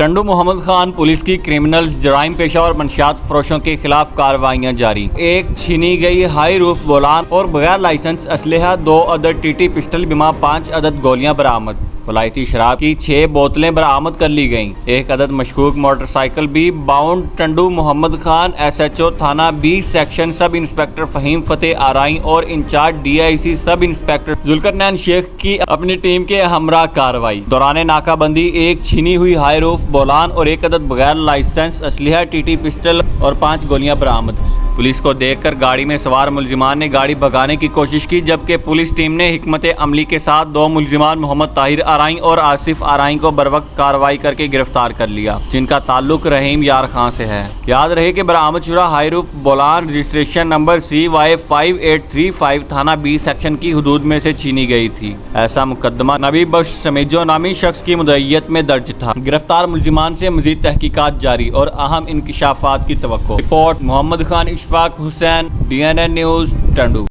Tando Muhammad Khan police کی criminals جرائم پیشہ اور منشیات فروشوں کے خلاف کارروائیاں جاری۔ ایک چھینی گئی ہائی روف بولان اور بغیر لائسنس اسلحہ، 2 عدد ٹی ٹی پسٹل بما 5 عدد گولیاں برآمد۔ ولایتی شراب کی 6 بوتلیں برآمد کر لی گئیں۔ 1 عدد مشکوک موٹر سائیکل بھی باؤنڈ۔ Tando Muhammad Khan S H O تھانہ 20 section sub inspector Fahim Fateh Arain اور in charge D I C sub inspector Zulqarnain Sheikh کی اپنی ٹیم کے ہمراہ کارروائی۔ دوران ناکہ بندی ایک چھینی ہوئی ہائی روف بولان اور 1 عدد بغیر لائسنس اسلحہ، ٹی ٹی پسٹل اور 5 گولیاں برآمد۔ پولیس کو دیکھ کر گاڑی میں سوار ملزمان نے گاڑی بھگانے کی کوشش کی، جبکہ پولیس ٹیم نے حکمت عملی کے ساتھ 2 ملزمان محمد طاہر آرائیں اور آصف آرائیں کو بروقت کارروائی کر کے گرفتار کر لیا، جن کا تعلق رحیم یار خان سے ہے۔ یاد رہے کہ برآمد شدہ ہائی روف بولان رجسٹریشن نمبر CY 5835 تھانہ 20 سیکشن کی حدود میں سے چھینی گئی تھی۔ ایسا مقدمہ نبی بخش سمیجو نامی شخص کی مدعیت میں درج تھا۔ گرفتار ملزمان سے مزید تحقیقات جاری اور اہم انکشافات کی توقع۔ رپورٹ محمد خان اشفاق حسین، DNN نیوز، ٹنڈو۔